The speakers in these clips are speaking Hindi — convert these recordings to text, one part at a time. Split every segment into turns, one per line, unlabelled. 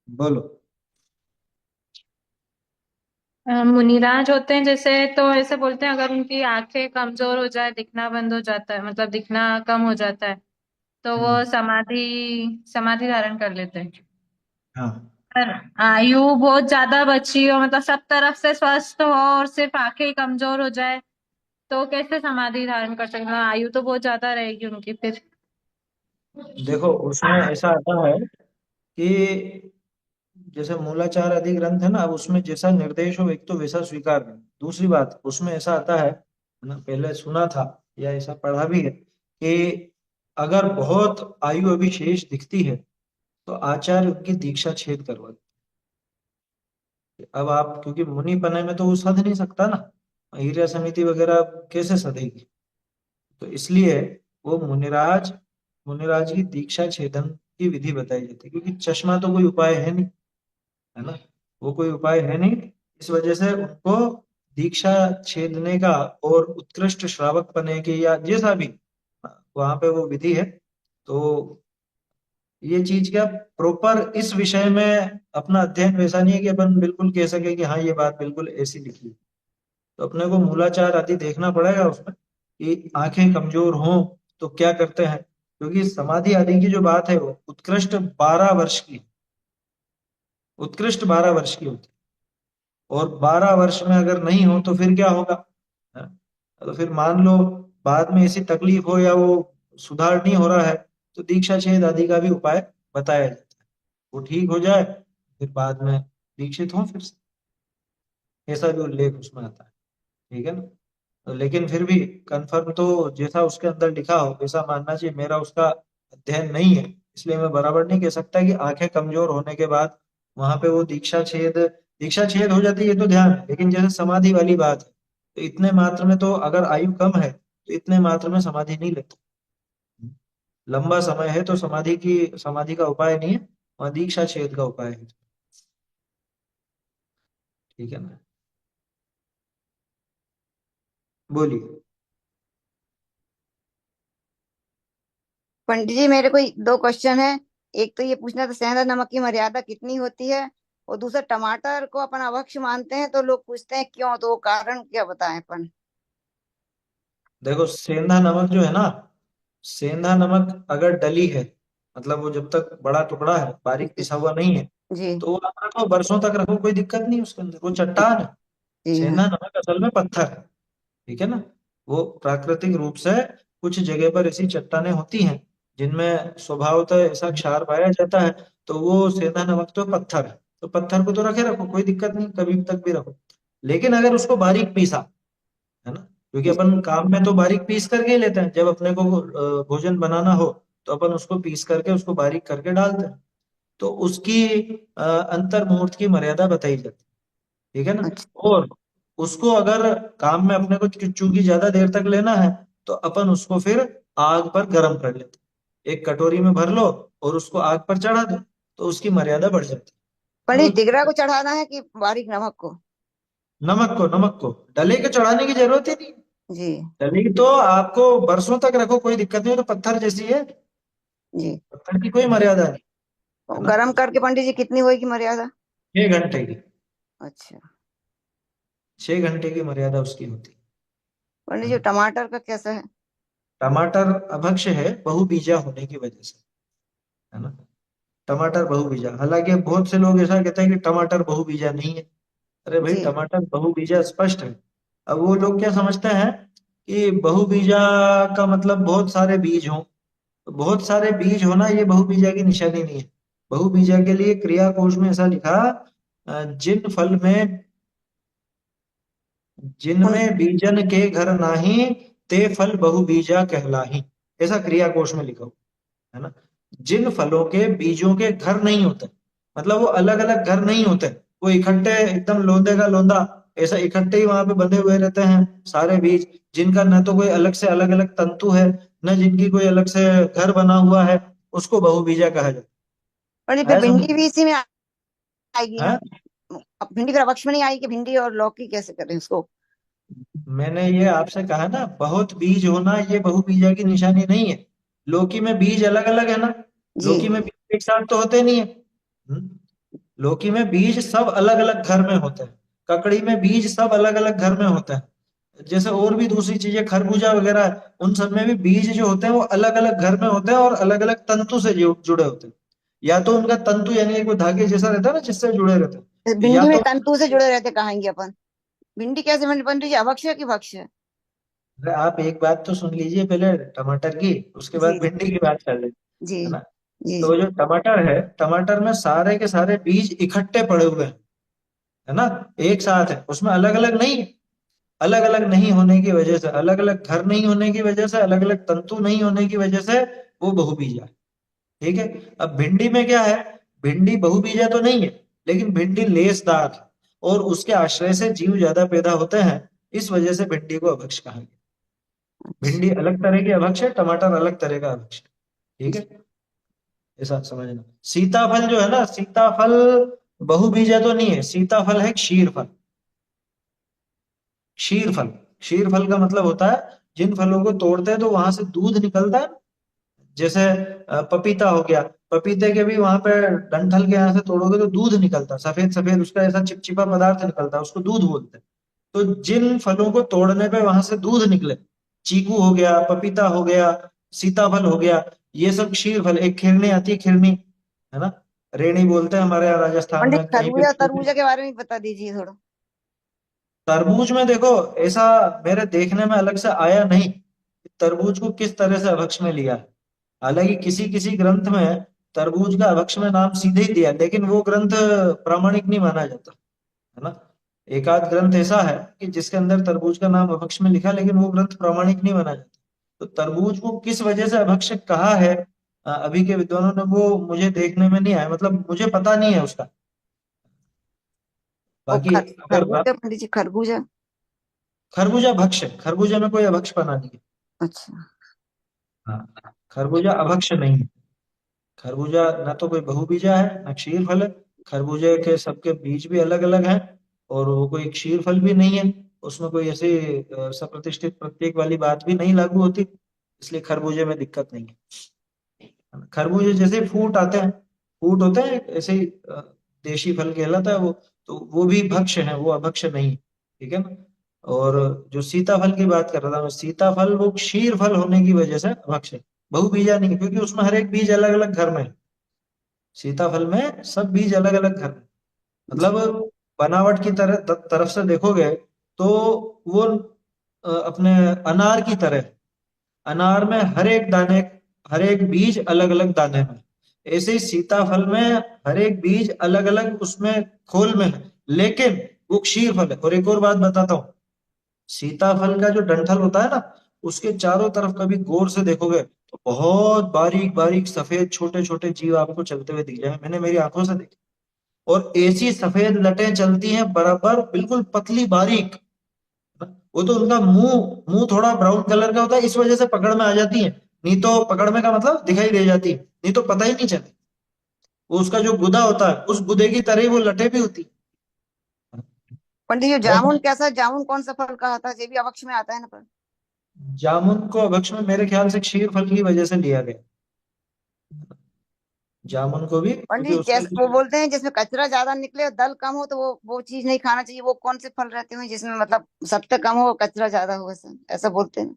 बोलो।
मुनिराज होते हैं जैसे, तो ऐसे बोलते हैं अगर उनकी आंखें कमजोर हो जाए, दिखना बंद हो जाता है, मतलब दिखना कम हो जाता है, तो वो
हम्म।
समाधि समाधि धारण कर लेते हैं।
हाँ।
पर आयु बहुत ज्यादा बची हो, मतलब सब तरफ से स्वस्थ हो और सिर्फ आंखें ही कमजोर हो जाए, तो कैसे समाधि धारण कर सकते हैं? आयु तो बहुत ज्यादा रहेगी उनकी फिर।
देखो, उसमें ऐसा आता है कि जैसे मूलाचार आदि ग्रंथ है ना, अब उसमें जैसा निर्देश हो एक तो वैसा स्वीकार करें। दूसरी बात, उसमें ऐसा आता है ना, पहले सुना था या ऐसा पढ़ा भी है कि अगर बहुत आयु अभी शेष दिखती है तो आचार्य उनकी दीक्षा छेद करवाते। अब आप क्योंकि मुनि पने में तो वो सध नहीं सकता ना, हिरिया समिति वगैरह कैसे सधेगी, तो इसलिए वो मुनिराज मुनिराज की दीक्षा छेदन की विधि बताई जाती है, क्योंकि चश्मा तो कोई उपाय है नहीं, है ना। वो कोई उपाय है नहीं, इस वजह से उनको दीक्षा छेदने का और उत्कृष्ट श्रावक बने की या जैसा भी वहां पे वो विधि है। तो ये चीज क्या, प्रॉपर इस विषय में अपना अध्ययन वैसा नहीं है कि अपन बिल्कुल कह सके कि हाँ ये बात बिल्कुल ऐसी लिखी है। तो अपने को मूलाचार आदि देखना पड़ेगा उसमें कि आंखें कमजोर हों तो क्या करते हैं, क्योंकि समाधि आदि की जो बात है वो उत्कृष्ट 12 वर्ष की, उत्कृष्ट 12 वर्ष की होती है। और 12 वर्ष में अगर नहीं हो तो फिर क्या होगा, है? तो फिर मान लो बाद में ऐसी तकलीफ हो या वो सुधार नहीं हो रहा है, तो दीक्षा छेद आदि का भी उपाय बताया जाता है। वो ठीक हो जाए फिर बाद में दीक्षित हो फिर से, ऐसा भी उल्लेख उसमें आता है। ठीक है ना। तो लेकिन फिर भी कंफर्म तो जैसा उसके अंदर लिखा हो वैसा मानना चाहिए। मेरा उसका अध्ययन नहीं है, इसलिए मैं बराबर नहीं कह सकता कि आंखें कमजोर होने के बाद वहां पे वो दीक्षा छेद हो जाती है, ये तो ध्यान है। लेकिन जैसे समाधि वाली बात है, तो इतने मात्र में तो अगर आयु कम है तो इतने मात्र में समाधि नहीं लेते। लंबा समय है तो समाधि का उपाय नहीं है, वहाँ दीक्षा छेद का उपाय है। ठीक है ना। बोलिए।
पंडित जी, मेरे को दो क्वेश्चन है। एक तो ये पूछना था, सेंधा नमक की मर्यादा कितनी होती है? और दूसरा, टमाटर को अपन अभक्ष्य मानते हैं तो लोग पूछते हैं क्यों, तो वो कारण क्या बताएं अपन।
देखो, सेंधा नमक जो है ना, सेंधा नमक अगर डली है, मतलब वो जब तक बड़ा टुकड़ा है, बारीक
जी।
पिसा हुआ नहीं है,
जी।
तो वो आप रखो, बरसों तक रखो, कोई दिक्कत नहीं उसके अंदर, वो चट्टान है।
जी हाँ।
सेंधा नमक असल में पत्थर है। ठीक है ना। वो प्राकृतिक रूप से कुछ जगह पर ऐसी चट्टानें होती हैं जिनमें स्वभावतः ऐसा क्षार पाया जाता है, तो वो सेंधा नमक तो पत्थर है। तो पत्थर को तो रखे रखो, कोई दिक्कत नहीं, कभी तक भी रखो। लेकिन अगर उसको बारीक पीसा, है ना, क्योंकि अपन काम में तो बारीक पीस करके ही लेते हैं, जब अपने को भोजन बनाना हो तो अपन उसको पीस करके उसको बारीक करके डालते हैं। तो उसकी अंतर मुहूर्त की मर्यादा बताई जाती है। ठीक है ना।
अच्छा।
और उसको अगर काम में अपने को चूंकि ज्यादा देर तक लेना है, तो अपन उसको फिर आग पर गर्म कर लेते हैं। एक कटोरी में भर लो और उसको आग पर चढ़ा दो, तो उसकी मर्यादा बढ़ जाती है।
पंडित,
तो
जिगरा को चढ़ाना है कि बारीक नमक को?
नमक को डले के चढ़ाने की जरूरत ही नहीं।
जी।
डली तो आपको बरसों तक रखो, कोई दिक्कत नहीं, वो तो पत्थर जैसी है,
जी।
पत्थर की कोई मर्यादा नहीं,
तो
है ना।
गरम करके पंडित जी कितनी होगी मर्यादा?
6 घंटे की,
अच्छा।
6 घंटे की मर्यादा उसकी होती
पंडित
है
जी,
ना।
टमाटर का कैसा है?
टमाटर अभक्ष्य है बहुबीजा होने की वजह से, है ना। टमाटर बहुबीजा, हालांकि बहुत से लोग ऐसा कहते हैं कि टमाटर बहुबीजा नहीं है। अरे भाई,
जी।
टमाटर बहुबीजा स्पष्ट है। अब वो लोग क्या समझते हैं कि बहुबीजा का मतलब बहुत सारे बीज हों। तो बहुत सारे बीज होना ये बहुबीजा की निशानी नहीं है। बहुबीजा के लिए क्रिया कोश में ऐसा लिखा, जिन फल में
उन
जिनमें बीजन के घर नाही, ते फल बहुबीजा कहलाही। ऐसा क्रिया कोश में लिखा हुआ है ना। जिन फलों के बीजों के घर नहीं होते, मतलब वो अलग अलग घर नहीं होते, वो इकट्ठे एकदम लोंदे का लोंदा ऐसा इकट्ठे ही वहां पे बंधे हुए रहते हैं सारे बीज, जिनका न तो कोई अलग से अलग अलग तंतु है, न जिनकी कोई अलग से घर बना हुआ है, उसको बहुबीजा कहा जाता
पंडित, फिर
है। समझ।
भिंडी भी इसी में आएगी ना?
हाँ,
अब भिंडी फिर अभक्ष्य में नहीं आएगी? भिंडी और लौकी कैसे करें उसको?
मैंने ये आपसे कहा ना, बहुत बीज होना ये बहुबीजा की निशानी नहीं है। लौकी में बीज अलग अलग है ना,
जी।
लौकी में बीज एक साथ तो होते नहीं है। हम्म? लौकी में बीज सब अलग अलग घर में होते हैं, ककड़ी में बीज सब अलग अलग घर में होते हैं, जैसे और भी दूसरी चीजें खरबूजा वगैरह है, उन सब में भी बीज जो होते हैं वो अलग अलग घर में होते हैं और अलग अलग तंतु से जुड़े होते हैं। या तो उनका तंतु यानी एक वो धागे जैसा रहता है ना जिससे जुड़े रहते हैं, या
भिंडी में
तो
तंतु से जुड़े रहते कहाएंगे अपन। भिंडी कैसे बन रही है, अभक्ष्य की भक्ष्य?
अरे आप एक बात तो सुन लीजिए पहले टमाटर की, उसके बाद
जी जी
भिंडी की बात कर लेते
जी
है ना।
जी
तो
जी।
जो टमाटर है, टमाटर में सारे के सारे बीज इकट्ठे पड़े हुए हैं, है ना, एक साथ है, उसमें अलग अलग नहीं है। अलग अलग नहीं होने की वजह से, अलग अलग घर नहीं होने की वजह से, अलग अलग तंतु नहीं होने की वजह से वो बहुबीजा है। ठीक है। अब भिंडी में क्या है, भिंडी बहुबीजा तो नहीं है, लेकिन भिंडी लेसदार है और उसके आश्रय से जीव ज्यादा पैदा होते हैं, इस वजह से भिंडी को अभक्ष कहा गया।
अच्छा।
भिंडी अलग तरह की अभक्ष है, टमाटर अलग तरह का अभक्ष है। ठीक
जी।
है, ऐसा समझना। सीताफल जो है ना, सीताफल बहुबीजा तो नहीं है, सीताफल है क्षीरफल। क्षीरफल, क्षीरफल का मतलब होता है जिन फलों को तोड़ते हैं तो वहां से दूध निकलता है। जैसे पपीता हो गया, पपीते के भी वहां पे डंठल के यहाँ से तोड़ोगे तो दूध निकलता है, सफेद सफेद उसका ऐसा चिपचिपा पदार्थ निकलता है, उसको दूध बोलते हैं। तो जिन फलों को तोड़ने पे वहां से दूध निकले, चीकू हो गया, पपीता हो गया, सीताफल हो गया, ये सब क्षीर फल। एक खिरनी आती है, खिरनी, है ना, रेणी बोलते हैं हमारे यहाँ राजस्थान
पंडित
में, कहीं पे
खरबूजा
खिरनी।
तरबूजा के बारे में बता दीजिए थोड़ा।
तरबूज में देखो, ऐसा मेरे देखने में अलग से आया नहीं कि तरबूज को किस तरह से अभक्ष में लिया है। हालांकि किसी किसी ग्रंथ में तरबूज का अभक्ष में नाम सीधे ही दिया, लेकिन वो ग्रंथ प्रामाणिक नहीं माना जाता, है ना। एक आध ग्रंथ ऐसा है कि जिसके अंदर तरबूज का नाम अभक्ष में लिखा, लेकिन वो ग्रंथ प्रामाणिक नहीं माना जाता। तो तरबूज को किस वजह से अभक्ष कहा है अभी के विद्वानों ने, वो मुझे देखने में नहीं आया, मतलब मुझे पता नहीं है उसका।
और
बाकी अगर
खरबूजा पंडित जी, खरबूजा।
खरबूजा भक्ष है, खरबूजा में कोई अभक्ष पना नहीं है।
अच्छा।
हाँ, खरबूजा अभक्ष नहीं है। खरबूजा ना तो कोई बहुबीजा है ना क्षीर फल है। खरबूजे के सबके बीज भी अलग अलग हैं, और वो कोई क्षीर फल भी नहीं है। उसमें कोई ऐसी सप्रतिष्ठित प्रत्येक वाली बात भी नहीं लागू होती, इसलिए खरबूजे में दिक्कत नहीं है। खरबूजे जैसे फूट आते हैं, फूट होते हैं ऐसे ही, देशी फल कहलाता है वो, तो वो भी भक्ष्य है, वो अभक्ष्य नहीं है। ठीक है ना। और जो सीताफल की बात कर रहा था मैं, सीताफल वो क्षीर फल होने की वजह से अभक्ष्य है, बहुबीजा नहीं है, क्योंकि उसमें हर एक बीज अलग अलग घर में है। सीताफल में सब बीज अलग अलग घर में,
जी।
मतलब बनावट की तरफ से देखोगे तो वो अपने अनार की तरह, अनार में हर एक दाने, हर एक बीज अलग अलग दाने में, ऐसे ही सीताफल में हर एक बीज अलग अलग उसमें खोल में है, लेकिन वो क्षीर फल है। और एक और बात बताता हूँ, सीताफल का जो डंठल होता है ना, उसके चारों तरफ कभी गौर से देखोगे तो बहुत बारीक बारीक सफेद छोटे छोटे जीव आपको चलते हुए दिख जाए, मैंने मेरी आंखों से देखा। और ऐसी सफेद लटें चलती हैं बराबर, बिल्कुल पतली बारीक। वो तो उनका मुंह मुंह थोड़ा ब्राउन कलर का होता है, इस वजह से पकड़ में आ जाती है, नहीं तो पकड़ में का मतलब दिखाई दे जाती है, नहीं तो पता ही नहीं चले। वो उसका जो गुदा होता है, उस गुदे की तरह ही वो लटें भी होती है।
पंडित जी, जामुन
बहुत।
कैसा, जामुन कौन सा फल कहा था, ये भी अवक्ष में आता है ना पर?
जामुन को अभक्ष में मेरे ख्याल से क्षीर फल की वजह से लिया गया, जामुन को भी, क्योंकि
पंडित जी,
उसका
जैसे वो बोलते हैं जिसमें कचरा ज्यादा निकले और दल कम हो तो वो चीज नहीं खाना चाहिए, वो कौन से फल रहते हैं जिसमें मतलब सत्व कम हो कचरा ज्यादा हो, ऐसा ऐसा बोलते हैं?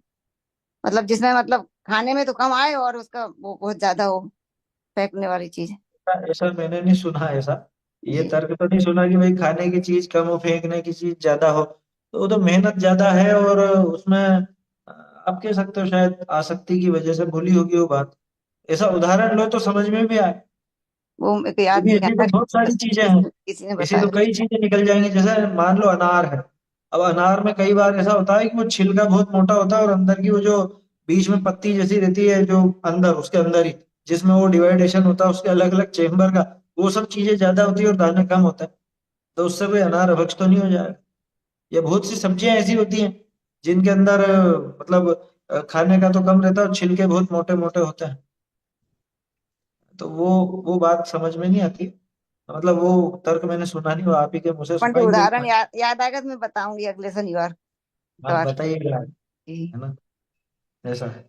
मतलब जिसमें मतलब खाने में तो कम आए और उसका वो बहुत ज्यादा हो, फेंकने वाली चीज।
ऐसा मैंने नहीं सुना ऐसा, ये
जी।
तर्क तो नहीं सुना कि भाई खाने की चीज कम हो फेंकने की चीज ज्यादा हो। तो वो तो मेहनत ज्यादा है, और उसमें आप कह सकते हो शायद आसक्ति की वजह से भूली होगी वो बात। ऐसा उदाहरण लो तो समझ में भी आए।
वो मेरे को याद
क्योंकि
नहीं आ
ऐसी तो
रहा।
बहुत सारी चीजें हैं,
किसी ने
ऐसी तो
बताया।
कई चीजें निकल जाएंगी। जैसे मान लो अनार है, अब अनार में कई बार ऐसा होता है कि वो छिलका बहुत मोटा होता है और अंदर की वो जो बीच में पत्ती जैसी रहती है जो अंदर, उसके अंदर ही जिसमें वो डिवाइडेशन होता है उसके अलग अलग चेम्बर का, वो सब चीजें ज्यादा होती है और दाने कम होता है, तो उससे कोई अनार अभक्ष तो नहीं हो जाएगा। या बहुत सी सब्जियां ऐसी होती हैं जिनके अंदर मतलब खाने का तो कम रहता है और छिलके बहुत मोटे मोटे होते हैं, तो वो बात समझ में नहीं आती। मतलब वो तर्क मैंने सुना नहीं, वो आप ही के मुंह से
पंडित
सुनाई दे।
उदाहरण याद आएगा तो मैं बताऊंगी अगले शनिवार
आप
सवार।
बताइएगा,
जी।
है ना, ऐसा है।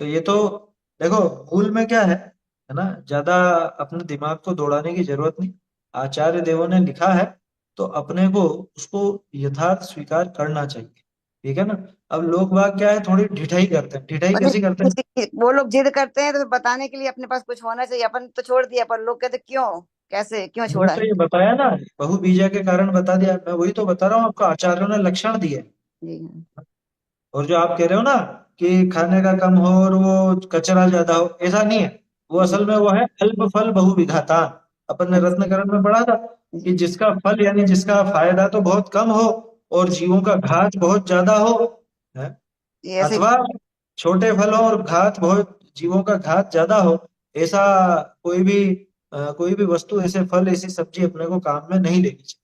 तो ये तो देखो, मूल में क्या है ना, ज्यादा अपने दिमाग को दौड़ाने की जरूरत नहीं। आचार्य देवों ने लिखा है, तो अपने को उसको यथार्थ स्वीकार करना चाहिए। ठीक है ना। अब लोग बाग क्या है, थोड़ी ढिठाई करते हैं। ढिठाई कैसी करते हैं?
वो लोग जिद करते हैं तो फिर बताने के लिए अपने पास कुछ होना चाहिए। अपन तो छोड़ दिया, पर लोग कहते क्यों, कैसे, क्यों
मैंने
छोड़ा
तो
है।
ये बताया ना, बहु बीजा के कारण बता दिया। मैं वही तो बता रहा हूँ आपको, आचार्यों ने लक्षण दिए।
जी हाँ।
और जो आप कह रहे हो ना कि खाने का कम हो और वो कचरा ज्यादा हो, ऐसा नहीं है। वो
जी।
असल में वो है अल्प फल बहु विघाता। अपन ने
अच्छा।
रत्नकरण में पढ़ा था कि
जी।
जिसका फल यानी जिसका फायदा तो बहुत कम हो और जीवों का घात बहुत ज्यादा हो, है?
जी ऐसे।
अथवा छोटे फल हो और घात बहुत, जीवों का घात ज्यादा हो, ऐसा कोई भी वस्तु, ऐसे फल, ऐसी सब्जी अपने को काम में नहीं लेनी चाहिए,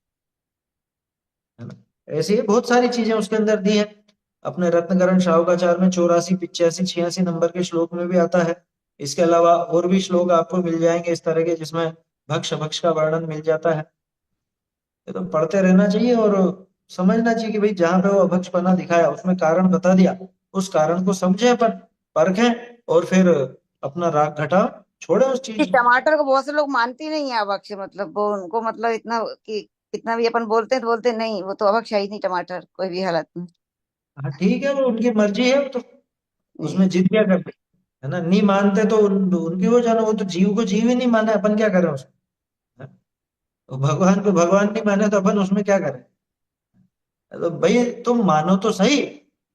है ना। ऐसी ही बहुत सारी चीजें उसके अंदर दी है। अपने रत्नकरण शाहुकाचार में 84, 85, 86 नंबर के श्लोक में भी आता है। इसके अलावा और भी श्लोक आपको मिल जाएंगे इस तरह के, जिसमें भक्ष भक्ष का वर्णन मिल जाता है। ये तो पढ़ते रहना चाहिए और समझना चाहिए कि भाई जहां पे वो अभक्षपना दिखाया उसमें कारण बता दिया, उस कारण को समझे अपन, परखें और फिर अपना राग घटा छोड़े उस
कि
चीज को।
टमाटर को बहुत से लोग मानते ही नहीं है अभक्ष्य, मतलब वो उनको मतलब इतना कि कितना भी अपन बोलते हैं तो बोलते हैं, नहीं वो तो अभक्ष्य है ही नहीं टमाटर कोई भी हालत में।
हाँ ठीक है, वो उनकी मर्जी है, वो तो उसमें
जी।
जिद क्या करते, है ना। नहीं मानते तो उनकी वो जानो, वो तो जीव को जीव ही नहीं माने, अपन क्या करें उसमें, है? वो भगवान को भगवान नहीं माने तो अपन उसमें क्या करें। तो भाई तुम मानो तो सही,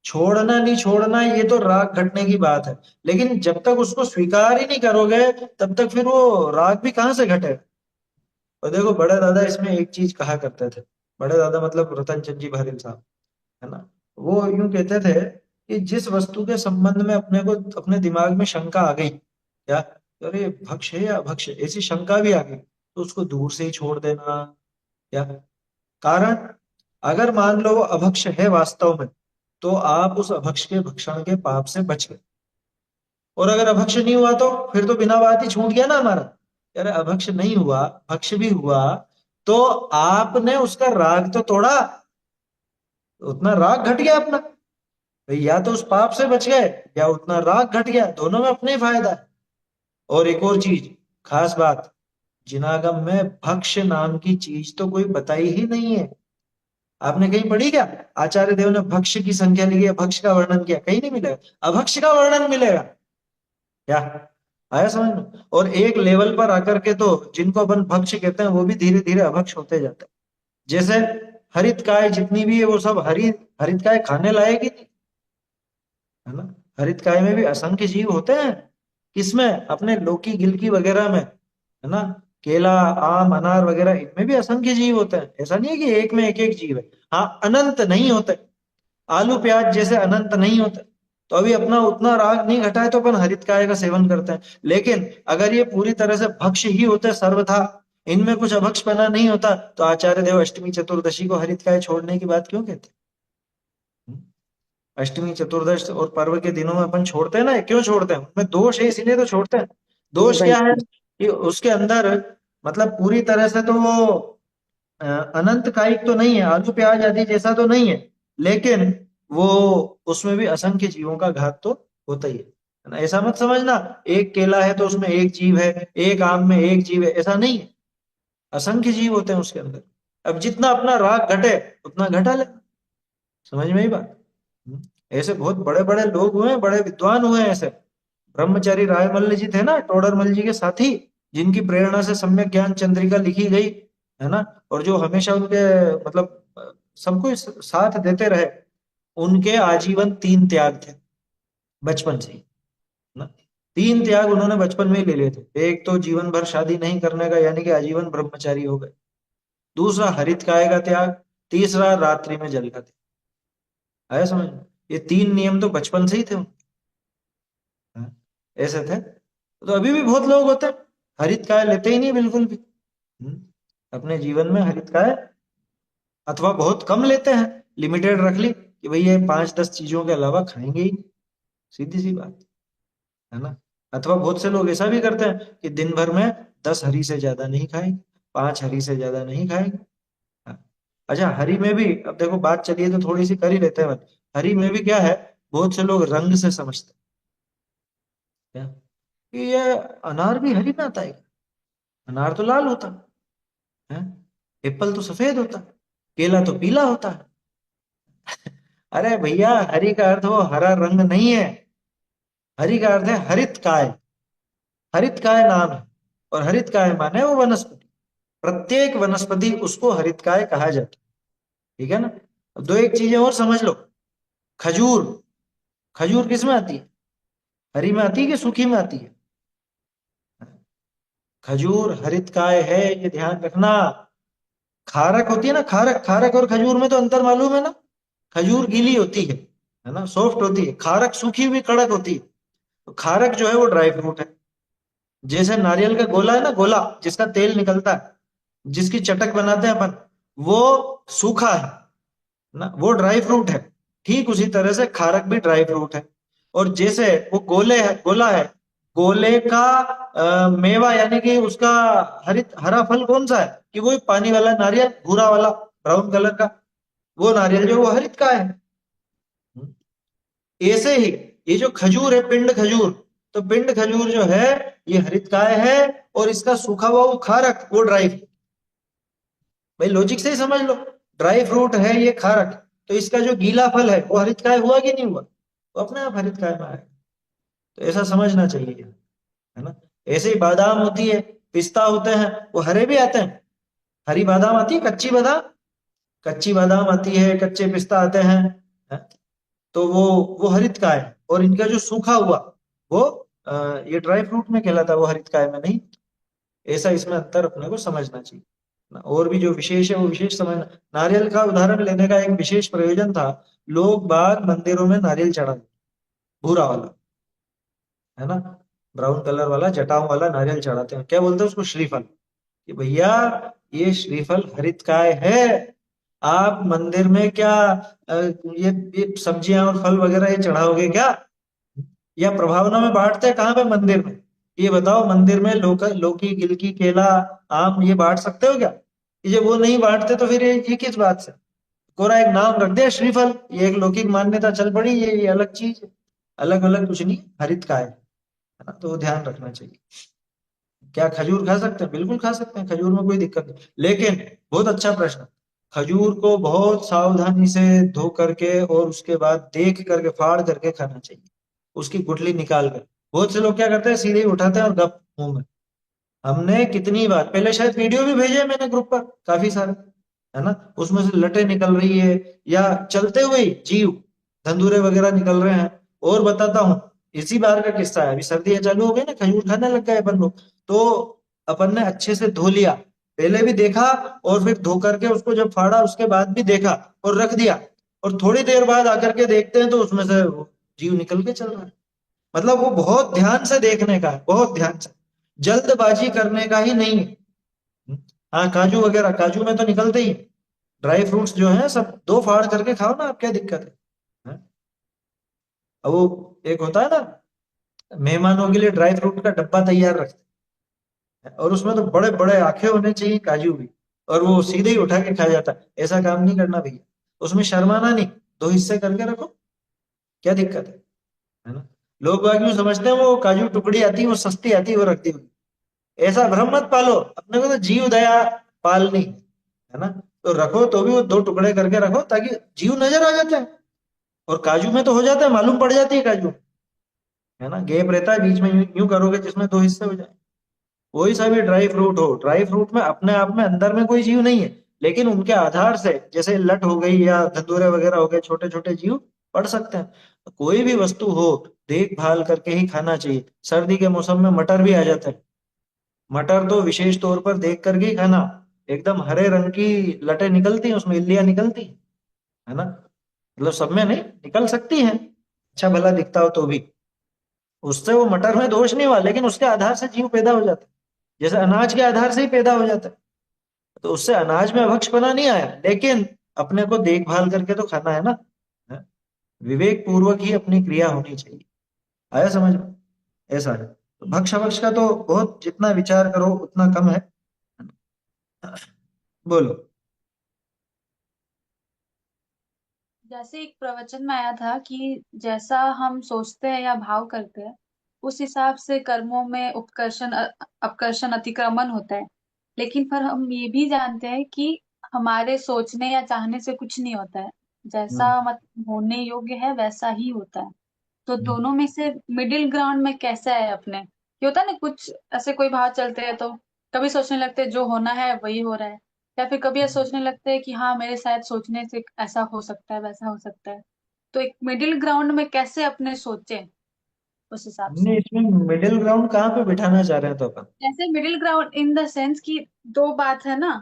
छोड़ना नहीं छोड़ना ये तो राग घटने की बात है, लेकिन जब तक उसको स्वीकार ही नहीं करोगे तब तक फिर वो राग भी कहाँ से घटेगा। और देखो बड़े दादा इसमें एक चीज कहा करते थे, बड़े दादा मतलब रतन चंद जी बहादुर साहब, है ना। वो यूं कहते थे कि जिस वस्तु के संबंध में अपने को, अपने दिमाग में शंका आ गई, क्या अरे भक्ष्य है या अभक्ष्य, ऐसी शंका भी आ गई, तो उसको दूर से ही छोड़ देना। क्या कारण? अगर मान लो वो अभक्ष्य है वास्तव में, तो आप उस अभक्ष्य के भक्षण के पाप से बच गए। और अगर अभक्ष्य नहीं हुआ तो फिर तो बिना बात ही छूट गया ना हमारा। यार अभक्ष्य नहीं हुआ, भक्ष्य भी हुआ, तो आपने उसका राग तो तोड़ा, उतना राग घट गया अपना। भाई या तो उस पाप से बच गए या उतना राग घट गया, दोनों में अपने ही फायदा है। और एक और चीज, खास बात, जिनागम में भक्ष्य नाम की चीज तो कोई बताई ही नहीं है। आपने कहीं पढ़ी क्या? आचार्य देव ने भक्ष्य की संख्या लिखी है, भक्ष्य का वर्णन किया? कहीं नहीं मिलेगा। अभक्ष्य का वर्णन मिलेगा। क्या आया समझ में? और एक लेवल पर आकर के तो जिनको अपन भक्ष्य कहते हैं वो भी धीरे धीरे अभक्ष्य होते जाते हैं। जैसे हरित काय जितनी भी है वो सब हरी, हरित काय खाने लायक ही नहीं, है ना। हरित काय में भी असंख्य जीव होते हैं। किसमें? अपने लौकी गिलकी वगैरह में, है ना। केला, आम, अनार वगैरह, इनमें भी असंख्य जीव होते हैं। ऐसा नहीं है कि एक में एक एक जीव है। हाँ अनंत नहीं होते, आलू प्याज जैसे अनंत नहीं होते। तो अभी अपना उतना राग नहीं घटा है तो अपन हरित काय का सेवन करते हैं। लेकिन अगर ये पूरी तरह से भक्ष्य ही होते सर्वथा, इनमें कुछ अभक्षपना नहीं होता, तो आचार्य देव अष्टमी चतुर्दशी को हरित काय छोड़ने की बात क्यों कहते हैं? अष्टमी चतुर्दश और पर्व के दिनों में अपन छोड़ते हैं ना, क्यों छोड़ते हैं? उनमें दोष है इसीलिए तो छोड़ते हैं।
जी
दोष
भाई।
क्या है कि उसके अंदर मतलब पूरी तरह से तो वो अनंत कायिक तो नहीं है, आलू प्याज आदि जैसा तो नहीं है, लेकिन वो उसमें भी असंख्य जीवों का घात तो होता ही है ना। ऐसा मत समझना एक केला है तो उसमें एक जीव है, एक आम में एक जीव है, ऐसा नहीं है। असंख्य जीव होते हैं उसके अंदर। अब जितना अपना राग घटे उतना घटा ले। समझ में ही बात? हम्म। ऐसे बहुत बड़े बड़े लोग हुए हैं, बड़े विद्वान हुए हैं ऐसे। ब्रह्मचारी रायमल्ल जी थे ना, टोडरमल जी के साथी, जिनकी प्रेरणा से सम्यक ज्ञान चंद्रिका लिखी गई, है ना। और जो हमेशा उनके मतलब सबको साथ देते रहे। उनके आजीवन 3 त्याग थे बचपन से ही, है ना। 3 त्याग उन्होंने बचपन में ही ले लिए थे। एक तो जीवन भर शादी नहीं करने का, यानी कि आजीवन ब्रह्मचारी हो गए। दूसरा हरित काय का त्याग। तीसरा रात्रि में जल का त्याग। आया समझ में? ये 3 नियम तो बचपन से ही थे हाँ, ऐसे थे। तो अभी भी बहुत लोग होते हैं हरित काय लेते ही नहीं बिल्कुल भी। अपने जीवन में हरित काय अथवा बहुत कम लेते हैं, लिमिटेड रख ली कि भाई ये 5-10 चीजों के अलावा खाएंगे ही नहीं। सीधी सी बात, है ना। अथवा बहुत से लोग ऐसा भी करते हैं कि दिन भर में 10 हरी से ज्यादा नहीं खाएंगे, 5 हरी से ज्यादा नहीं खाएंगे। हाँ। अच्छा हरी में भी अब देखो बात चलिए तो थोड़ी सी कर ही लेते हैं बात। हरी में भी क्या है, बहुत से लोग रंग से समझते हैं क्या, कि ये अनार भी हरी में आता है, अनार तो लाल होता है? एप्पल तो सफेद होता है, केला तो पीला होता है। अरे भैया, हरि का अर्थ वो हरा रंग नहीं है, हरि का अर्थ है हरित काय। हरित काय नाम है, और हरित काय माने वो वनस्पति, प्रत्येक वनस्पति उसको हरित काय कहा जाता है। ठीक है ना? अब दो एक चीजें और समझ लो। खजूर, खजूर किस में आती है? हरी में आती है कि सूखी में आती है? खजूर हरित काय है, ये ध्यान रखना। खारक होती है ना, खारक, खारक और खजूर में तो अंतर मालूम है ना? खजूर गीली होती है ना, सॉफ्ट होती है, खारक सूखी हुई कड़क होती है। तो खारक जो है वो ड्राई फ्रूट है। जैसे नारियल का गोला है ना, गोला जिसका तेल निकलता है, जिसकी चटक बनाते हैं अपन, वो सूखा है ना, वो ड्राई फ्रूट है। ठीक उसी तरह से खारक भी ड्राई फ्रूट है। और जैसे वो गोले है, गोला है, गोले का मेवा यानी कि उसका हरित हरा फल कौन सा है? कि वो पानी वाला नारियल, भूरा वाला, ब्राउन कलर का, वो नारियल जो वो हरित का है। ऐसे ही ये जो खजूर है, पिंड खजूर, तो पिंड खजूर जो है ये हरितकाय है, और इसका सूखा हुआ वो खारक वो ड्राई फ्रूट। भाई लॉजिक से ही समझ लो, ड्राई फ्रूट है ये खारक, तो इसका जो गीला फल है वो हरितकाय हुआ कि नहीं हुआ? तो अपने आप हरितकाय में आएगा। तो ऐसा समझना चाहिए, है ना? ऐसे ही बादाम होती है, पिस्ता होते हैं, वो हरे भी आते हैं। हरी बादाम आती है, कच्ची बादाम, कच्ची बादाम आती है, कच्चे पिस्ता आते हैं, है? तो वो हरितकाय है। और इनका जो सूखा हुआ वो ये ड्राई फ्रूट में कहलाता है, वो हरितकाय में नहीं। ऐसा इसमें अंतर अपने को समझना चाहिए ना। और भी जो विशेष है वो विशेष समझना। नारियल का उदाहरण लेने का एक विशेष प्रयोजन था। लोग बाग मंदिरों में नारियल चढ़ा, भूरा वाला, है ना, ब्राउन कलर वाला जटाओं वाला नारियल चढ़ाते हैं। क्या बोलते हैं उसको? श्रीफल। कि भैया ये श्रीफल हरितकाय है। आप मंदिर में क्या ये सब्जियां और फल वगैरह ये चढ़ाओगे क्या? या प्रभावना में बांटते हैं कहाँ पे? मंदिर में। ये बताओ, मंदिर में लौकी, गिलकी, केला, आम ये बांट सकते हो क्या? ये जब वो नहीं बांटते तो फिर ये किस बात से? कोरा एक नाम रख दिया श्रीफल, ये एक लौकिक मान्यता चल पड़ी, ये अलग चीज है। अलग अलग कुछ नहीं, हरित का है ना? तो वो ध्यान रखना चाहिए। क्या खजूर खा सकते हैं? बिल्कुल खा सकते हैं, खजूर में कोई दिक्कत नहीं। लेकिन बहुत अच्छा प्रश्न, खजूर को बहुत सावधानी से धो करके और उसके बाद देख करके फाड़ करके खाना चाहिए, उसकी गुठली निकाल कर। बहुत से लोग क्या करते हैं, सीधे ही उठाते हैं और गप मुंह में। हमने कितनी बार, पहले शायद वीडियो भी भेजे हैं मैंने ग्रुप पर काफी सारे, है ना, उसमें से लटे निकल रही है, या चलते हुए ही जीव, धंधुरे वगैरह निकल रहे हैं। और बताता हूँ, इसी बार का किस्सा है, अभी सर्दियां चालू हो गई ना, खजूर खाने लग गए अपन लोग। तो अपन ने अच्छे से धो लिया, पहले भी देखा, और फिर धो करके उसको जब फाड़ा उसके बाद भी देखा और रख दिया, और थोड़ी देर बाद आकर के देखते हैं तो उसमें से वो जीव निकल के चल रहा है। मतलब वो बहुत ध्यान से देखने का है, बहुत ध्यान से, जल्दबाजी करने का ही नहीं है। हाँ, काजू वगैरह, काजू में तो निकलते ही, ड्राई फ्रूट्स जो है सब दो फाड़ करके खाओ ना, आप क्या दिक्कत है? हैं? अब वो एक होता है ना, मेहमानों के लिए ड्राई फ्रूट का डब्बा तैयार रखते हैं, और उसमें तो बड़े बड़े आंखें होने चाहिए, काजू भी, और वो सीधे ही उठा के खा जाता है। ऐसा काम नहीं करना भैया, उसमें शर्माना नहीं, दो हिस्से करके रखो, क्या दिक्कत है ना? लोग बाग यूं समझते हैं वो काजू टुकड़ी आती है वो सस्ती आती है वो रख दी हुई। ऐसा भ्रम मत पालो, अपने को तो जीव दया पालनी है ना। तो रखो तो भी वो दो टुकड़े करके रखो, ताकि जीव नजर आ जाता है। और काजू में तो हो जाता है, मालूम पड़ जाती है काजू, है ना, गैप रहता है बीच में, यूं यूं करोगे जिसमें दो हिस्से हो जाए। वही सा भी ड्राई फ्रूट हो, ड्राई फ्रूट में अपने आप में अंदर में कोई जीव नहीं है, लेकिन उनके आधार से, जैसे लट हो गई या धतूरे वगैरह हो गए, छोटे छोटे जीव पड़ सकते हैं। तो कोई भी वस्तु हो, देखभाल करके ही खाना चाहिए। सर्दी के मौसम में मटर भी आ जाता है, मटर तो विशेष तौर पर देख करके ही खाना। एकदम हरे रंग की लटें निकलती हैं उसमें, इल्लियां निकलती हैं, है ना, मतलब सब में नहीं, निकल सकती हैं, अच्छा भला दिखता हो तो भी। उससे वो मटर में दोष नहीं हुआ, लेकिन उसके आधार से जीव पैदा हो जाता है, जैसे अनाज के आधार से ही पैदा हो जाता है। तो उससे अनाज में अभक्षपना नहीं आया, लेकिन अपने को देखभाल करके तो खाना है ना, है? विवेक पूर्वक ही अपनी क्रिया होनी चाहिए। आया समझ में? ऐसा है, तो भक्ष भक्ष का तो बहुत, जितना विचार करो उतना कम है। बोलो।
जैसे एक प्रवचन में आया था कि जैसा हम सोचते हैं या भाव करते हैं, उस हिसाब से कर्मों में उपकर्षण अपकर्षण अतिक्रमण होता है। लेकिन पर हम ये भी जानते हैं कि हमारे सोचने या चाहने से कुछ नहीं होता है,
हम्म,
जैसा मत होने योग्य है वैसा ही होता है। तो
हम्म,
दोनों में से मिडिल ग्राउंड में कैसा है अपने, ये होता है ना, कुछ ऐसे कोई भाव चलते हैं तो कभी सोचने लगते हैं जो होना है वही हो रहा है, या फिर कभी ऐसे सोचने लगते हैं कि हाँ मेरे शायद सोचने से ऐसा हो सकता है वैसा हो सकता है। तो एक मिडिल ग्राउंड में कैसे अपने सोचे उस हिसाब से।
नहीं, इसमें मिडिल ग्राउंड कहाँ पे बिठाना चाह रहे हैं तो अपन?
जैसे middle ground in the sense कि दो बात है ना,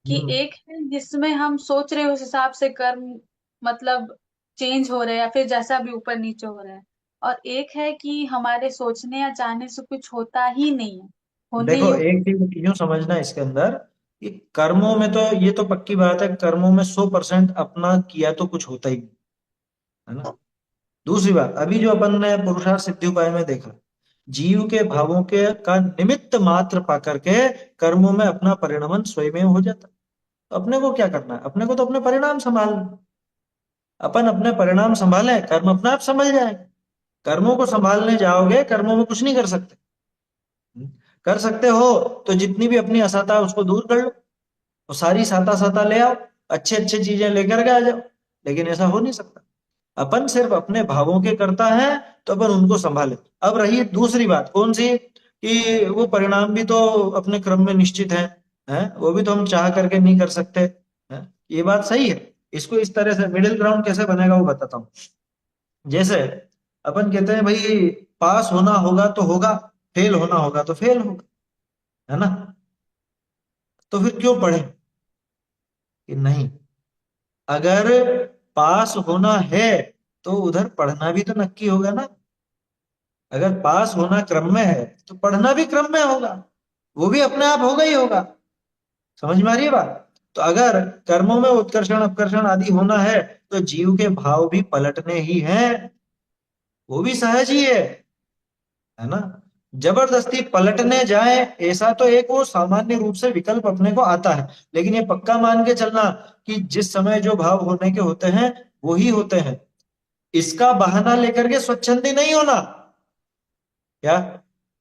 कि
हम्म,
एक है जिसमें हम सोच रहे हैं उस हिसाब से कर्म मतलब चेंज हो रहे हैं या फिर जैसा भी ऊपर नीचे हो रहा है, और एक है कि हमारे सोचने या चाहने से कुछ होता ही नहीं है, होने
देखो
योग्य।
एक चीज यूं समझना इसके अंदर कि कर्मों में तो ये तो पक्की बात है, कर्मों में 100% अपना किया तो कुछ होता ही नहीं, है ना। दूसरी बात, अभी जो अपन ने पुरुषार्थ सिद्धि उपाय में देखा, जीव के भावों के का निमित्त मात्र पा करके कर्मों में अपना परिणमन स्वयं हो जाता। तो अपने को क्या करना है? अपने को तो अपने परिणाम संभालना है। अपन अपने परिणाम संभालें, कर्म अपने आप संभल जाएंगे। कर्मों को संभालने जाओगे, कर्मों में कुछ नहीं कर सकते। कर सकते हो तो जितनी भी अपनी असता है उसको दूर कर लो, और सारी साता साता ले आओ, अच्छे अच्छे चीजें लेकर के आ जाओ। लेकिन ऐसा हो नहीं सकता। अपन सिर्फ अपने भावों के करता है, तो अपन उनको संभाले। अब रही दूसरी बात कौन सी, कि वो परिणाम भी तो अपने क्रम में निश्चित है, वो भी तो हम चाह करके नहीं कर सकते, है? ये बात सही है। इसको इस तरह से मिडिल ग्राउंड कैसे बनेगा वो बताता हूँ। जैसे अपन कहते हैं भाई, पास होना होगा तो होगा, फेल होना होगा तो फेल होगा, है ना। तो फिर क्यों पढ़े? कि नहीं, अगर पास होना है तो उधर पढ़ना भी तो नक्की होगा ना। अगर पास होना क्रम में है तो पढ़ना भी क्रम में होगा, वो भी अपने आप होगा ही होगा। समझ में आ रही है बात? तो अगर कर्मों में उत्कर्षण अपकर्षण आदि होना है, तो जीव के भाव भी पलटने ही हैं। वो भी सहज ही है ना। जबरदस्ती पलटने जाए, ऐसा तो एक वो सामान्य रूप से विकल्प अपने को आता है। लेकिन ये पक्का मान के चलना कि जिस समय जो भाव होने के होते हैं वो ही होते हैं, इसका बहाना लेकर के स्वच्छंदी नहीं होना। क्या?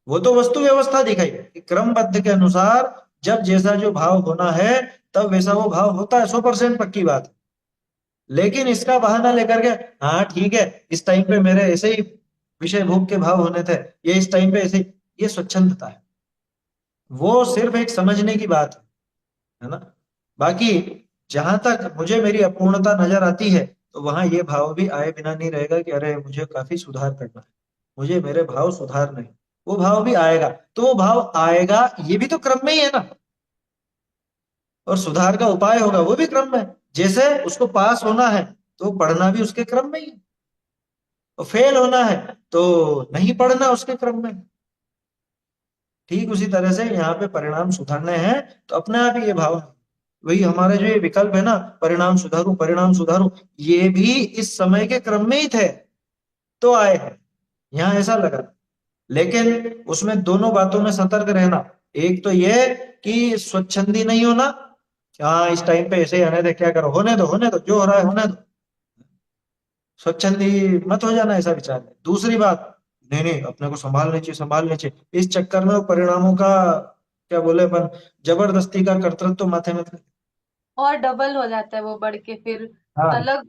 वो तो वस्तु व्यवस्था दिखाई कि क्रमबद्ध के अनुसार जब जैसा जो भाव होना है तब वैसा वो भाव होता है, 100% पक्की बात है। लेकिन इसका बहाना लेकर के, हाँ ठीक है, इस टाइम पे मेरे ऐसे ही विषय भोग के भाव होने थे, ये इस टाइम पे ऐसे ये स्वच्छंदता है। वो सिर्फ एक समझने की बात है ना। बाकी जहां तक मुझे मेरी अपूर्णता नजर आती है, तो वहां ये भाव भी आए बिना नहीं रहेगा कि अरे मुझे काफी सुधार करना है, मुझे मेरे भाव सुधारने हैं। वो भाव भी आएगा, तो वो भाव आएगा ये भी तो क्रम में ही है ना। और सुधार का उपाय होगा वो भी क्रम में है। जैसे उसको पास होना है तो पढ़ना भी उसके क्रम में ही है, और फेल होना है तो नहीं पढ़ना उसके क्रम में। ठीक उसी तरह से यहाँ पे परिणाम सुधारने हैं, तो अपने आप ही ये भाव है। वही हमारे जो ये विकल्प है ना, परिणाम सुधारू परिणाम सुधारू, ये भी इस समय के क्रम में ही थे तो आए हैं। यहाँ ऐसा लगा। लेकिन उसमें दोनों बातों में सतर्क रहना। एक तो ये कि स्वच्छंदी नहीं होना, कि हाँ इस टाइम पे ऐसे ही आने दे, क्या करो, होने दो जो हो रहा है होने दो। स्वच्छंदी मत हो जाना ऐसा विचार है। दूसरी बात, नहीं नहीं अपने को संभालने चाहिए संभालने चाहिए, इस चक्कर में वो परिणामों का क्या बोले अपन, जबरदस्ती का कर्तृत्व तो माथे में।
और डबल हो जाता है वो बढ़ के फिर
हाँ,
अलग,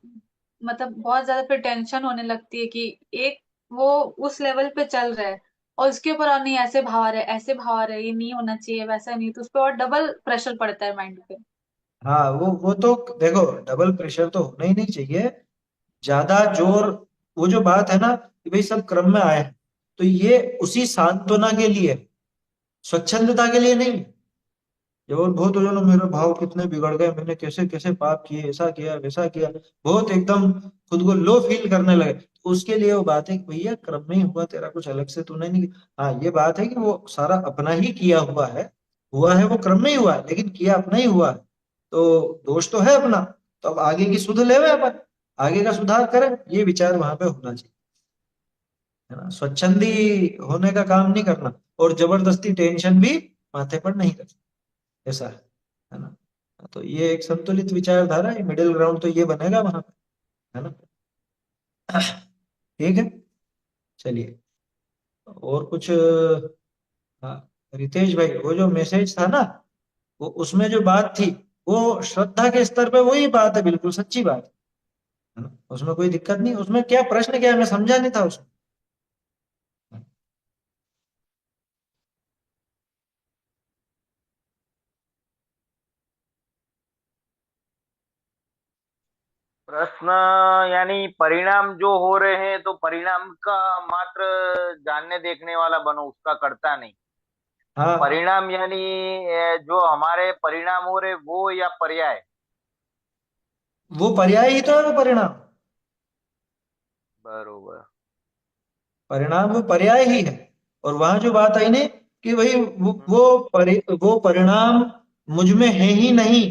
मतलब बहुत ज्यादा फिर टेंशन होने लगती है कि एक वो उस लेवल पे चल रहा है और उसके ऊपर और नहीं ऐसे भाव आ रहे ऐसे भाव आ रहे, ये नहीं होना चाहिए वैसा नहीं, तो उस पर और डबल प्रेशर पड़ता है माइंड पे।
हाँ, वो तो देखो, डबल प्रेशर तो होना ही नहीं चाहिए, ज्यादा जोर। वो जो बात है ना कि भाई सब क्रम में आए हैं, तो ये उसी सांत्वना के लिए, स्वच्छंदता के लिए नहीं। जब वो बहुत हो जाए ना, मेरे भाव कितने बिगड़ गए, मैंने कैसे कैसे पाप किए, ऐसा किया वैसा किया, बहुत एकदम खुद को लो फील करने लगे, तो उसके लिए वो बात है कि भैया क्रम में ही हुआ, तेरा कुछ अलग से तूने नहीं किया। हाँ ये बात है कि वो सारा अपना ही किया हुआ है वो क्रम में ही हुआ है, लेकिन किया अपना ही हुआ है, तो दोष तो है अपना। तो अब आगे की सुध लेवे अपन, आगे का सुधार करें, ये विचार वहां पे होना चाहिए, है ना। स्वच्छंदी होने का काम नहीं करना, और जबरदस्ती टेंशन भी माथे पर नहीं करना, ऐसा है ना। तो ये एक संतुलित विचारधारा, ये मिडिल ग्राउंड तो ये बनेगा वहां पे, है ना। ठीक है, चलिए। और कुछ हाँ, रितेश भाई वो जो मैसेज था ना, वो उसमें जो बात थी वो श्रद्धा के स्तर पे वही बात है, बिल्कुल सच्ची बात है ना, उसमें कोई दिक्कत नहीं। उसमें क्या प्रश्न क्या है, मैं समझा नहीं था उसमें।
प्रश्न यानी परिणाम जो हो रहे हैं तो परिणाम का मात्र जानने देखने वाला बनो, उसका करता नहीं।
हाँ,
परिणाम यानी जो हमारे परिणाम हो रहे वो या पर्याय।
वो पर्याय ही तो है, वो परिणाम।
बरोबर।
परिणाम वो पर्याय ही है। और वहां जो बात आई ने कि भाई
हम्म।
वो परिणाम मुझ में है ही नहीं,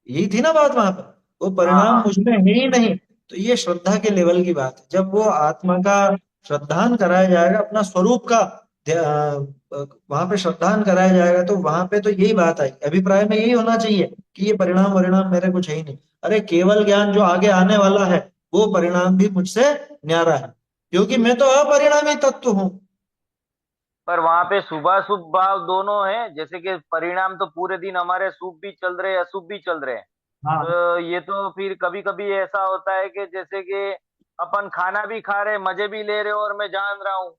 यही थी ना बात वहां पर। वो
हाँ
परिणाम
हाँ
मुझ में है ही नहीं। तो ये श्रद्धा के लेवल की बात है। जब वो आत्मा का श्रद्धान कराया जाएगा, अपना स्वरूप का वहां पे श्रद्धान कराया जाएगा, तो वहां पे तो यही बात आई, अभिप्राय में यही होना चाहिए कि ये परिणाम परिणाम मेरे कुछ है ही नहीं। अरे केवल ज्ञान जो आगे आने वाला है, वो परिणाम भी मुझसे न्यारा है, क्योंकि मैं तो अपरिणामी तत्व हूँ।
पर वहां पे शुभ शुभ भाव दोनों है, जैसे कि परिणाम तो पूरे दिन हमारे शुभ भी चल रहे हैं अशुभ भी चल रहे हैं।
हाँ,
तो ये तो फिर कभी कभी ऐसा होता है कि जैसे कि अपन खाना भी खा रहे मजे भी ले रहे और मैं जान रहा हूँ,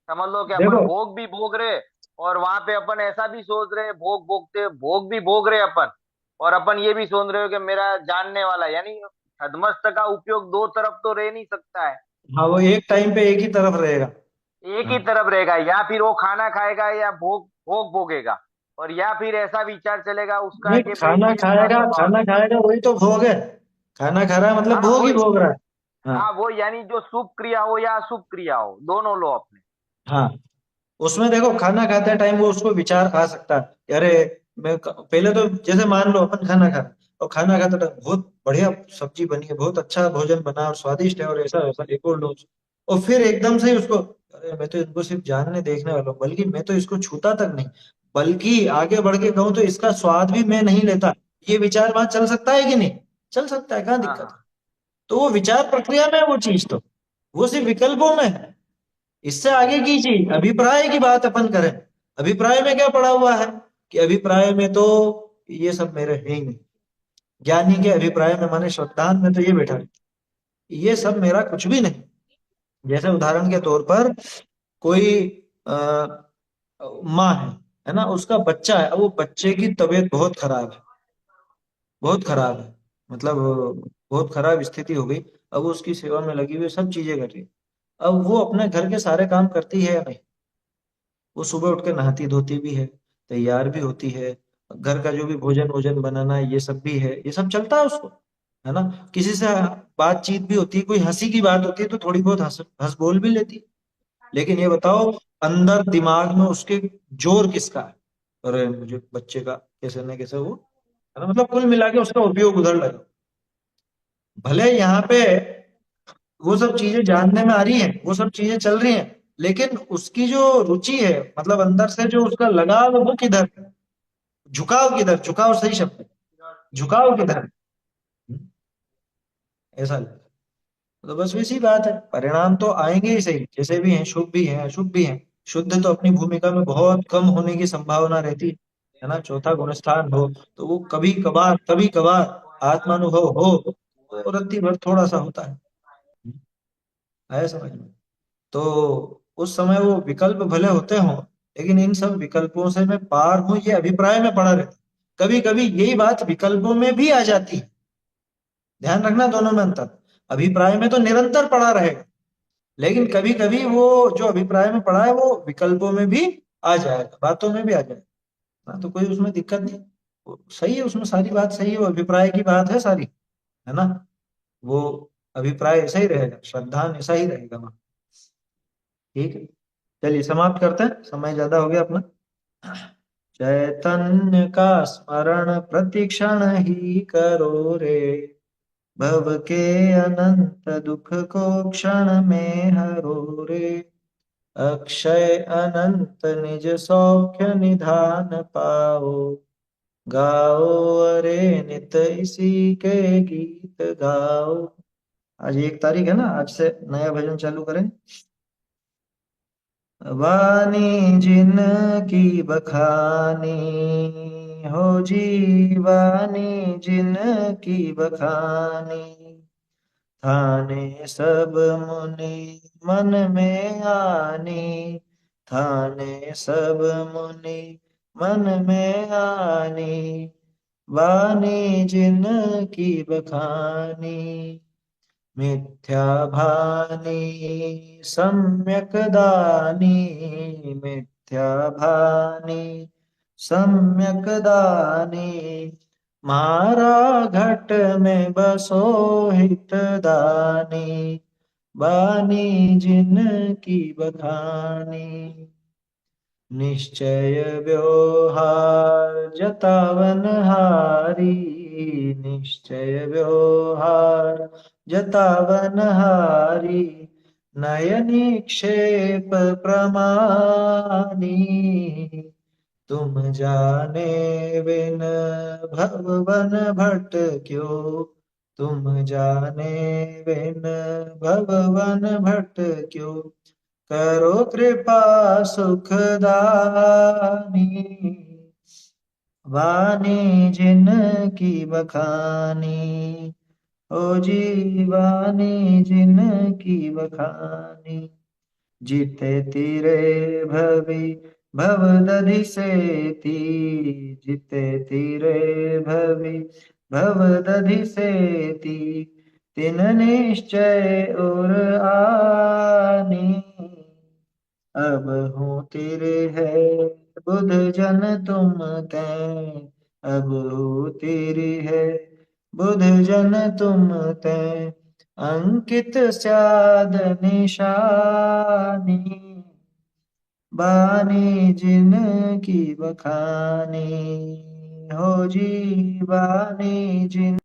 समझ लो कि अपन
देखो,
भोग भी भोग रहे। और वहां पे अपन ऐसा भी सोच रहे भोग भोगते भोग भी भोग रहे अपन। और अपन ये भी सोच रहे हो कि मेरा जानने वाला, यानी छद्मस्त का उपयोग दो तरफ तो रह नहीं सकता है।
हाँ, वो एक टाइम पे एक ही तरफ रहेगा।
एक ही
हाँ,
तरफ रहेगा, या फिर वो खाना खाएगा या भोग भोग भोगेगा। और या फिर ऐसा विचार चलेगा उसका
नहीं,
कि भाई ये मेरा स्वभाव है।
खाना खाएगा वही तो भोग है। खाना खा रहा है मतलब
हाँ
भोग
वो,
ही भोग रहा है। हाँ,
हाँ वो यानी जो शुभ क्रिया हो या अशुभ क्रिया हो दोनों लो अपने।
हाँ, उसमें देखो खाना खाते टाइम वो उसको विचार आ सकता है कि अरे पहले तो जैसे मान लो अपन खाना खा रहे हैं, और खाना खाते टाइम बहुत बढ़िया सब्जी बनी है, बहुत अच्छा भोजन बना और स्वादिष्ट है, और ऐसा वैसा एक और लो। और फिर एकदम से ही उसको, अरे मैं तो इनको सिर्फ जानने देखने वाला हूँ, बल्कि मैं तो इसको छूता तक नहीं, बल्कि आगे बढ़ के कहूँ तो इसका स्वाद भी मैं नहीं लेता। ये विचार वहां चल सकता है कि नहीं? चल सकता है, कहाँ
हाँ
दिक्कत है?
हाँ
तो वो विचार प्रक्रिया में है वो चीज, तो वो सिर्फ विकल्पों में है। इससे आगे की चीज अभिप्राय की बात अपन करें, अभिप्राय में क्या पड़ा हुआ है कि अभिप्राय में तो ये सब मेरे है ही नहीं। ज्ञानी के अभिप्राय में माने श्रद्धांत में तो ये बैठा है, ये सब मेरा कुछ भी नहीं। जैसे उदाहरण के तौर पर कोई आ, माँ है ना, उसका बच्चा है, अब वो बच्चे की तबीयत बहुत खराब है, बहुत खराब है, मतलब बहुत खराब स्थिति हो गई। अब वो उसकी सेवा में लगी हुई है, सब चीजें कर रही है। अब वो अपने घर के सारे काम करती है या नहीं? वो सुबह उठ के नहाती धोती भी है, तैयार भी होती है, घर का जो भी भोजन वोजन बनाना है ये सब भी है, ये सब चलता है उसको, है ना। किसी से बातचीत भी होती है, कोई हंसी की बात होती है तो थोड़ी बहुत हंस हंस बोल भी लेती है। लेकिन ये बताओ, अंदर दिमाग में उसके जोर किसका है? अरे मुझे बच्चे का कैसे न कैसे वो, है ना, मतलब कुल मिला के उसका उपयोग उधर लगा। भले यहाँ पे वो सब चीजें जानने में आ रही हैं, वो सब चीजें चल रही हैं, लेकिन उसकी जो रुचि है, मतलब अंदर से जो उसका लगाव है, वो किधर है? झुकाव किधर, झुकाव सही शब्द है, झुकाव किधर है? ऐसा लगता है। तो बस वैसी बात है, परिणाम तो आएंगे ही सही, जैसे भी हैं, शुभ भी हैं अशुभ भी हैं। शुद्ध तो अपनी भूमिका में बहुत कम होने की संभावना रहती है ना, चौथा गुणस्थान हो तो वो कभी कभार आत्मानुभव हो तो रत्ती भर थोड़ा सा होता है। आया समझ में? तो उस समय वो विकल्प भले होते हों, लेकिन इन सब विकल्पों से मैं पार हूं, ये अभिप्राय में पड़ा रहता। कभी कभी यही बात विकल्पों में भी आ जाती है, ध्यान रखना दोनों में अंतर। अभिप्राय में तो निरंतर पड़ा रहेगा, लेकिन कभी कभी वो जो अभिप्राय में पड़ा है वो विकल्पों में भी आ जाएगा, बातों में भी आ जाएगा। हाँ, तो कोई उसमें दिक्कत नहीं, वो सही है, उसमें सारी बात सही है, वो अभिप्राय की बात है सारी, है ना। वो अभिप्राय ऐसा ही रहेगा, श्रद्धान ऐसा ही रहेगा वहाँ। ठीक है, चलिए समाप्त करते हैं, समय ज्यादा हो गया अपना। चैतन्य का स्मरण प्रतिक्षण ही करो रे, भव के अनंत दुख को क्षण में हरो रे, अक्षय अनंत निज सौख्य निधान पाओ, गाओ अरे नित इसी के गीत गाओ। आज 1 तारीख है ना, आज से नया भजन चालू करें। वाणी जिन की बखानी, हो जी वाणी जिन की बखानी, थाने सब मुनि मन में आनी, थाने सब मुनि मन में आनी, वाणी जिन की बखानी, मिथ्या भानी सम्यक दानी, मिथ्या भानी सम्यक दानी, मारा घट में बसो हित दानी, बानी जिन की बखानी, निश्चय व्यवहार जतावन हारी, निश्चय व्यवहार जतावन हारी, नय निक्षेप प्रमानी, तुम जाने बिन भवन भट क्यों, तुम जाने बिन भवन भट क्यों, करो कृपा सुखदानी, वाणी जिन की बखानी, ओ जीवानी जिन की बखानी, जीते तीरे भवि भव दधि सेती, जीते तीरे भवि भव दधि सेती, तिन निश्चय और आनी, अब हूँ तेरे है बुध जन तुम तै, अब हूँ तेरी है बुध जन तुम तै, अंकित स्याद निशानी, बानी जिन की बखानी, हो जी बानी जिन